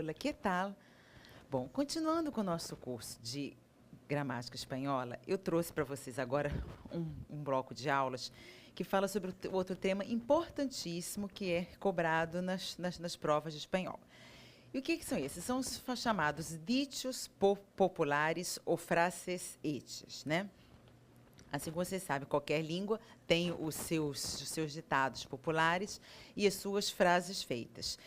Olá, que tal? Bom, continuando com o nosso curso de gramática espanhola, eu trouxe para vocês agora um bloco de aulas que fala sobre outro tema importantíssimo que é cobrado nas provas de espanhol. E o que são esses? São os chamados dichos populares ou frases hechas, né? Assim como vocês sabem, qualquer língua tem os seus ditados populares e as suas frases feitas.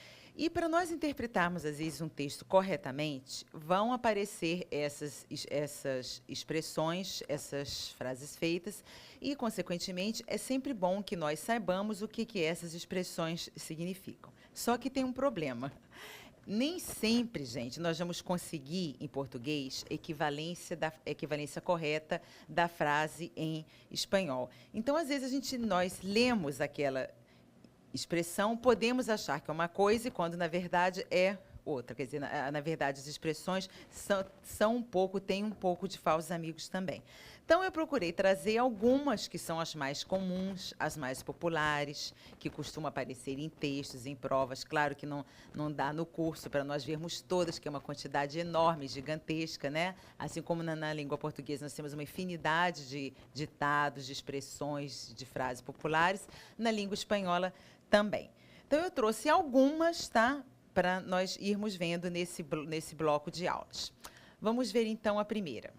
E para nós interpretarmos, às vezes, um texto corretamente, vão aparecer essas expressões, essas frases feitas, e, consequentemente, é sempre bom que nós saibamos o que essas expressões significam. Só que tem um problema. Nem sempre, gente, nós vamos conseguir, em português, equivalência correta da frase em espanhol. Então, às vezes, nós lemos aquela expressão, podemos achar que é uma coisa e quando, na verdade, é outra. Quer dizer, na verdade, as expressões têm um pouco de falsos amigos também. Então, eu procurei trazer algumas que são as mais comuns, as mais populares, que costumam aparecer em textos, em provas. Claro que não dá no curso para nós vermos todas, que é uma quantidade enorme, gigantesca, né? Assim como na língua portuguesa nós temos uma infinidade de ditados, de expressões, de frases populares, na língua espanhola também. Então, eu trouxe algumas, tá? Para nós irmos vendo nesse bloco de aulas. Vamos ver, então, a primeira.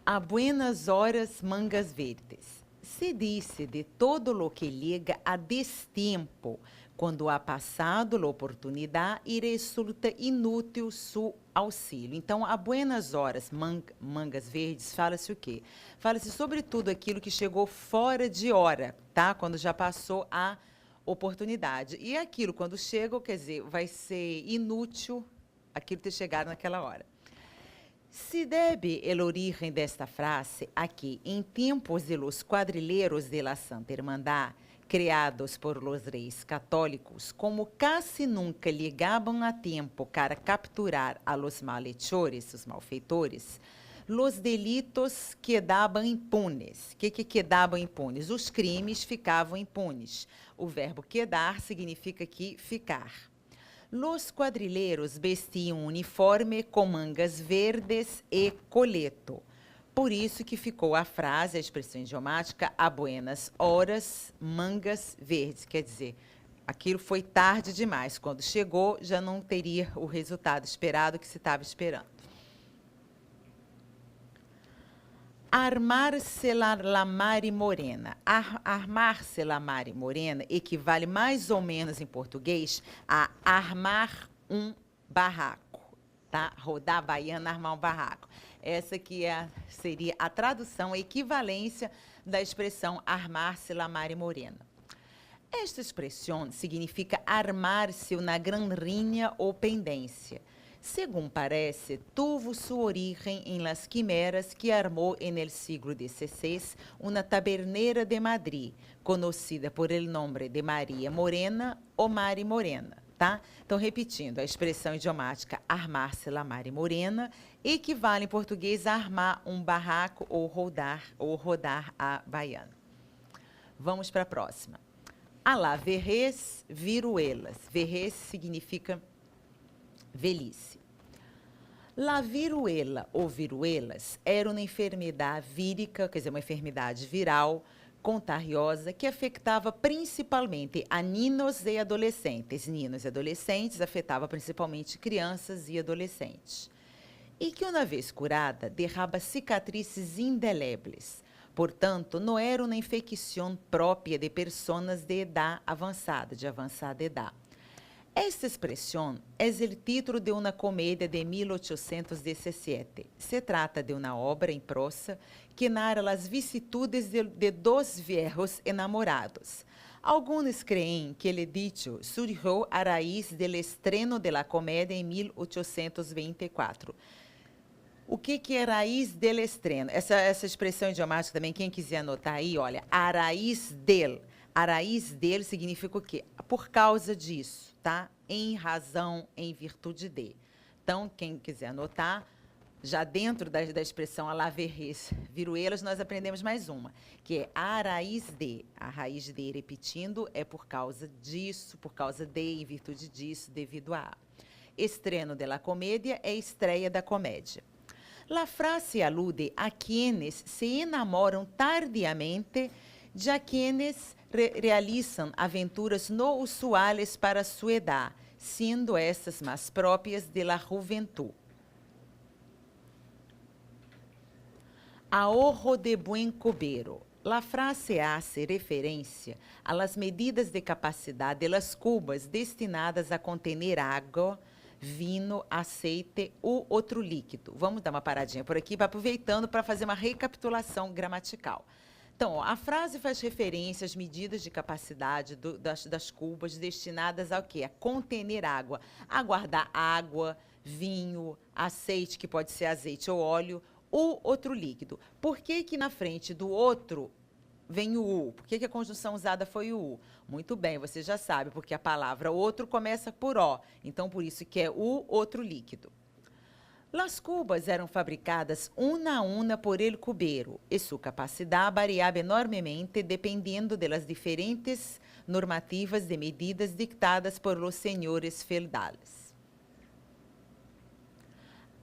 A buenas horas mangas verdes. Se dice de todo lo que llega a destempo, quando ha passado a oportunidade e resulta inútil su auxílio. Então, a buenas horas mangas verdes, fala-se o quê? Fala-se sobre tudo aquilo que chegou fora de hora, tá? Quando já passou a oportunidade. E aquilo, quando chega, quer dizer, vai ser inútil aquilo ter chegado naquela hora. Se debe el origen desta frase a que, em tempos de los cuadrileros de la Santa Hermandad, criados por los reis católicos, como casi nunca llegaban a tempo para capturar a los malhechores, os malfeitores, los delitos quedaban impunes. O que quedaban impunes? Os crimes ficavam impunes. O verbo quedar significa aqui ficar. Los quadrilheiros vestiam uniforme com mangas verdes e coleto. Por isso que ficou a frase, a expressão idiomática, a buenas horas, mangas verdes. Quer dizer, aquilo foi tarde demais. Quando chegou, já não teria o resultado esperado que se estava esperando. Armar-se la mare morena. Armar-se la mare morena equivale mais ou menos em português a armar um barraco, tá? Rodar a baiana, armar um barraco. Essa que seria a tradução, a equivalência da expressão armar-se la mare morena. Esta expressão significa armar-se na granrinha ou pendência. Según parece, tuvo su origen en las quimeras que armó en el siglo XVI una tabernera de Madrid, conocida por el nombre de Maria Morena ou Mari Morena, tá? Então, repetindo, a expressão idiomática armar-se la Mari Morena equivale em português a armar um barraco ou rodar a baiana. Vamos para a próxima. A la verrez, viruelas. Verrez significa velhice. La viruela ou viruelas era uma enfermidade vírica, quer dizer, uma enfermidade viral, contagiosa, que afetava principalmente a niños e adolescentes. Niños e adolescentes afetava principalmente crianças e adolescentes. E que, uma vez curada, derraba cicatrizes indeléveis. Portanto, não era uma infecção própria de pessoas de idade avançada, de avançada idade. Esta expressão é o título de uma comédia de 1817. Se trata de uma obra em prosa que narra as vicissitudes de dois viejos enamorados. Alguns creem que o dicho surgiu a raiz do estreno de la comédia em 1824. O que é raiz del estreno? Essa expressão idiomática também, quem quiser anotar aí, olha, a raiz del. A raiz dele significa o quê? Por causa disso, tá? Em razão, em virtude de. Então, quem quiser anotar, Já dentro da expressão a laverres viruelas, nós aprendemos mais uma, que é a raiz de. A raiz de, repetindo, é por causa disso, por causa de, em virtude disso, devido a. Estreno de la comédia é estreia da comédia. La frase alude a quienes se enamoram tardiamente, já quienes realizam aventuras no usuales para sua edad, sendo essas mais próprias de la juventud. Ahorro de buen cubero. La frase hace referência a las medidas de capacidade de las cubas destinadas a contener água, vinho, aceite ou outro líquido. Vamos dar uma paradinha por aqui, aproveitando para fazer uma recapitulação gramatical. Então, ó, a frase faz referência às medidas de capacidade das cubas destinadas ao quê? A contener água, a guardar água, vinho, aceite, que pode ser azeite ou óleo, ou outro líquido. Por que que na frente do outro vem o U? Por que que a conjunção usada foi o U? Muito bem, você já sabe, porque a palavra outro começa por O. Então, por isso que é o outro líquido. Las cubas eram fabricadas una a una por el cubero e sua capacidade variava enormemente dependendo das diferentes normativas de medidas dictadas por los senhores feudales.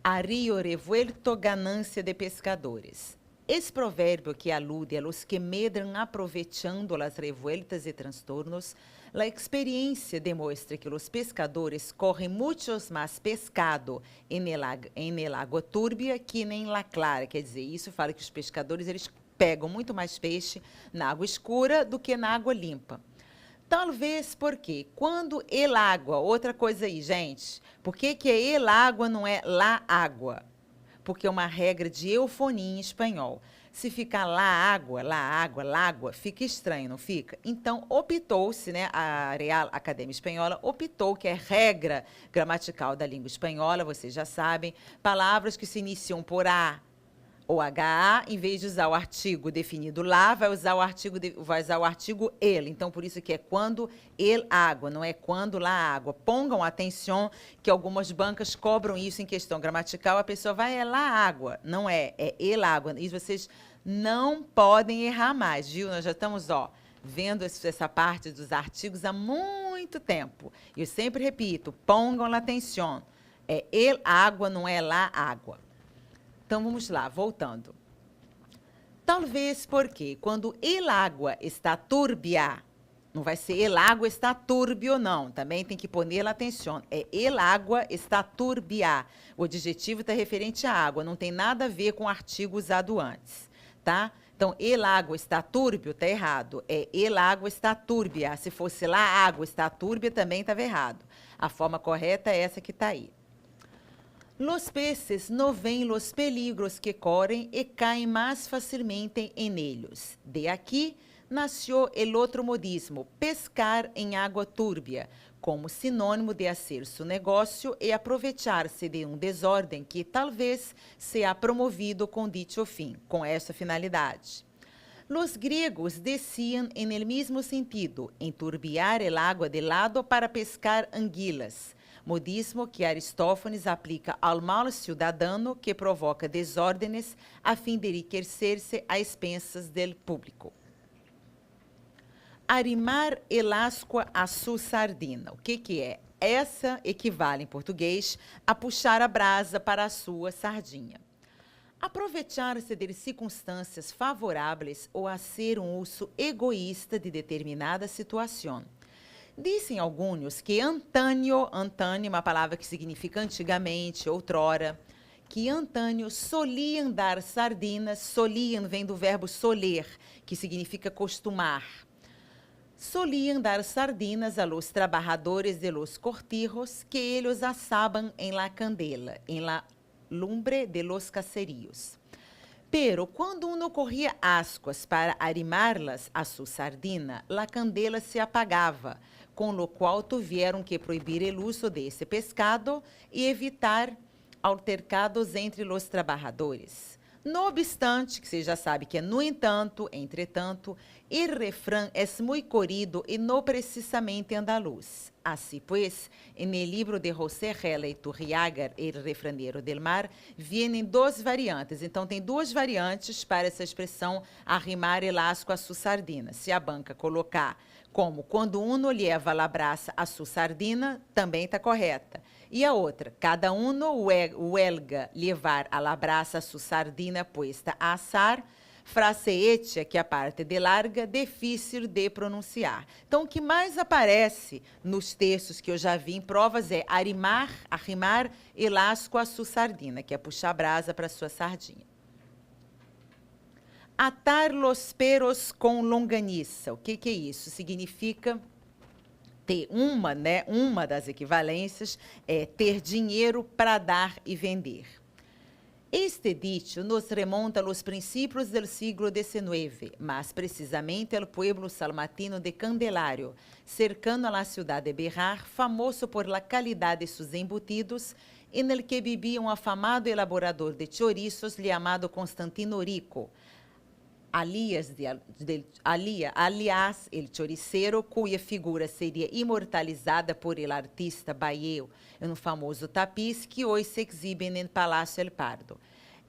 A rio revuelto ganância de pescadores. Esse provérbio que alude a los que medram aproveitando las revueltas e transtornos, a experiência demonstra que os pescadores correm muitos mais pescado em el água turbia que nem la clara. Quer dizer, isso fala que os pescadores eles pegam muito mais peixe na água escura do que na água limpa. Talvez porque quando el água, outra coisa aí, gente, por que que é el água não é la água? Porque é uma regra de eufonia em espanhol. Se ficar la água, lágua, fica estranho, não fica? Então, optou-se, né, a Real Academia Espanhola optou, que é regra gramatical da língua espanhola, vocês já sabem, palavras que se iniciam por A ou HA, em vez de usar o artigo definido lá, vai usar o artigo ele. Então, por isso que é quando el água, não é quando lá água. Pongam atenção que algumas bancas cobram isso em questão gramatical, a pessoa vai, é lá água. Não é, é el água. E vocês não podem errar mais, viu? Nós já estamos, ó, vendo essa parte dos artigos há muito tempo. Eu sempre repito, pongam atenção. É el água, não é lá água. Então, vamos lá, voltando. Talvez porque quando el água está turbia, não vai ser el água está turbio, não. Também tem que poner atenção. É el água está turbia. O adjetivo está referente à água, não tem nada a ver com o artigo usado antes, tá? Então, el água está turbio, está errado. É el água está turbia. Se fosse lá água está turbia, também estava errado. A forma correta é essa que está aí. Los peces no ven los peligros que corren e caem mais facilmente en ellos. De aqui nació el outro modismo, pescar em água turbia, como sinônimo de hacer su negócio e aproveitar-se de desordem que talvez seja promovido com dicho fim, com essa finalidade. Los griegos decían en el mismo sentido, enturbiar el agua de lado para pescar anguilas, modismo que Aristófanes aplica ao mal cidadano que provoca desordens a fim de enriquecer-se a expensas del público. Arrimar el ascua a su sardina. O que é? Essa equivale em português a puxar a brasa para a sua sardinha. Aproveitar-se de circunstâncias favoráveis ou a ser um uso egoísta de determinada situação. Dizem alguns que antânio é uma palavra que significa antigamente, outrora, que antânio soliam dar sardinas, soliam vem do verbo soler, que significa costumar. Soliam dar sardinas a los trabajadores de los cortijos que ellos asaban en la candela, en la lumbre de los caseríos. Pero quando uno corria ascuas para arrimarlas a su sardina, la candela se apagava, com lo qual tuvieron que proibir el uso de ese pescado e evitar altercados entre los trabajadores. No obstante, que você já sabe que é no entanto, entretanto, el refrán es muy corrido y no precisamente andaluz. Así pues, en el libro de José Gela Iturriaga, El refranero del mar, vienen duas variantes. Então, tem duas variantes para essa expressão arrimar el asco a su sardina. Se a banca colocar como quando uno lleva la brasa a su sardina, também está correta. E a outra, cada uno huelga levar a la brasa a su sardina puesta a assar, frase hecha, que é a parte de larga, difícil de pronunciar. Então, o que mais aparece nos textos que eu já vi em provas é arrimar el asco a su sardina, que é puxar a brasa para a sua sardinha. Atar los peros com longaniça. O que é isso? Significa ter uma das equivalências é ter dinheiro para dar e vender. Este dicho nos remonta a los principios del siglo XIX, más precisamente al pueblo salmantino de Candelario, cercano a la ciudad de Bejar, famoso por la calidad de sus embutidos, en el que vivía un afamado elaborador de chorizos llamado Constantino Rico, aliás, el choricero, cuya figura seria imortalizada por el artista Bayeu em um famoso tapiz que hoje se exibe no Palácio El Pardo.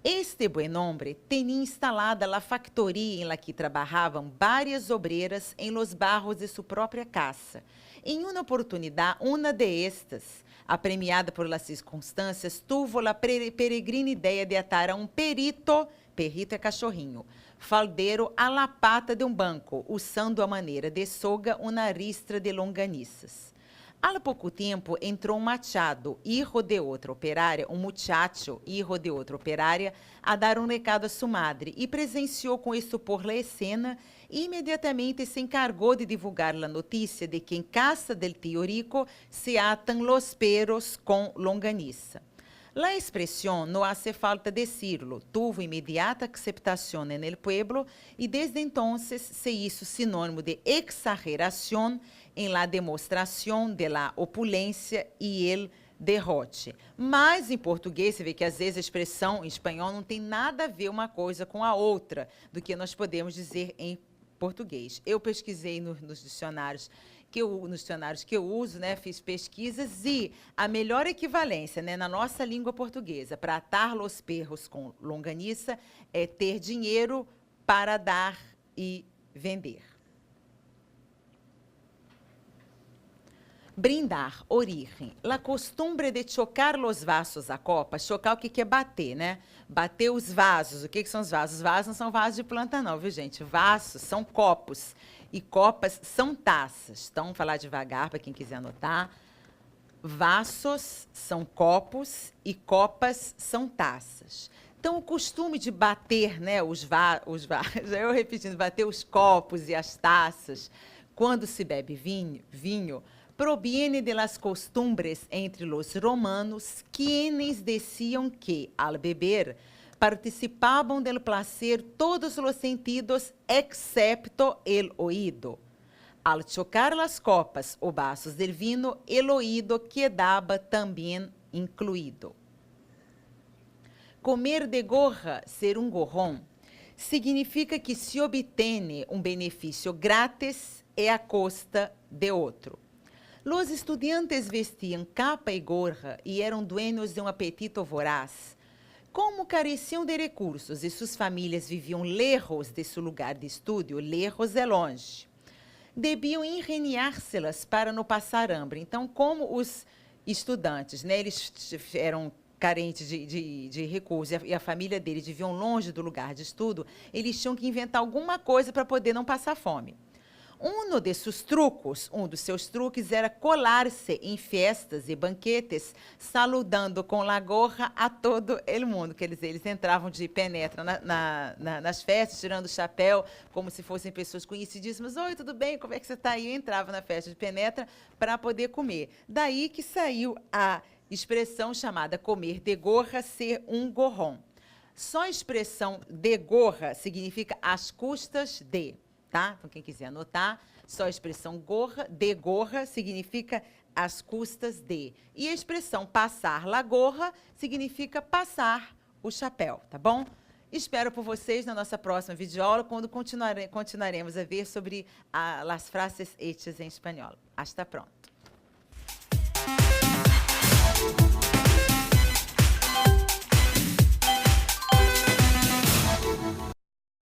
Este buen hombre tenía instalada la factoría en la que trabajaban varias obreras en los barros de su propia casa. En una oportunidad, una de estas, apremiada por las circunstancias, tuvo la peregrina idea de atar a un perito é cachorrinho, faldeiro a la pata de um banco, usando a maneira de soga uma ristra de longaniças. Há pouco tempo entrou um machado, hijo de outra operária, um muchacho, hijo de outra operária, a dar um recado a sua madre e presenciou com isso por la escena e imediatamente se encargou de divulgar a notícia de que em casa del tío Rico se atan los peros com longaniça. La expresión, no hace falta decirlo, tuvo inmediata aceptación en el pueblo y desde entonces se hizo sinónimo de exageración en la demostración de la opulência y el derrote. Mas em português, você vê que às vezes a expressão em espanhol não tem nada a ver uma coisa com a outra do que nós podemos dizer em português. Eu pesquisei nos dicionários que eu uso, né, fiz pesquisas e a melhor equivalência, né, na nossa língua portuguesa para atar los perros com longaniça é ter dinheiro para dar e vender. Brindar, origem. La costumbre de chocar los vasos a copa. Chocar o que é bater, né? Bater os vasos. O que são os vasos? Os vasos não são vasos de planta não, viu, gente? Vasos são copos. E copas são taças. Então, vamos falar devagar para quem quiser anotar. Vasos são copos e copas são taças. Então, o costume de bater, né, eu repetindo, bater os copos e as taças, quando se bebe vinho proviene de las costumbres entre los romanos, quienes decían que, al beber, participaban del placer todos los sentidos, excepto el oído. Al chocar las copas o vasos del vino, el oído quedaba también incluído. Comer de gorra, ser um gorrón, significa que se obtiene um benefício grátis e a costa de outro. Los estudiantes vestiam capa e gorra e eram dueños de um apetito voraz. Como careciam de recursos e suas famílias viviam lejos de seu lugar de estudo, lejos é longe, deviam ingeniar-se-las para não passar hambre. Então, como os estudantes, né, eles eram carentes de recursos e a família deles viviam longe do lugar de estudo, eles tinham que inventar alguma coisa para poder não passar fome. Um dos seus truques era colar-se em festas e banquetes, saludando com la gorra a todo el mundo. Quer dizer, eles entravam de penetra nas festas, tirando o chapéu, como se fossem pessoas conhecidíssimas. Oi, tudo bem? Como é que você está aí? Eu entrava na festa de penetra para poder comer. Daí que saiu a expressão chamada comer de gorra, ser um gorrón. Só a expressão de gorra significa às custas de. Tá? Então, quem quiser anotar, só a expressão de gorra significa às custas de. E a expressão passar la gorra significa passar o chapéu, tá bom? Espero por vocês na nossa próxima videoaula, quando continuaremos a ver sobre as frases hechas em espanhol. Hasta pronto.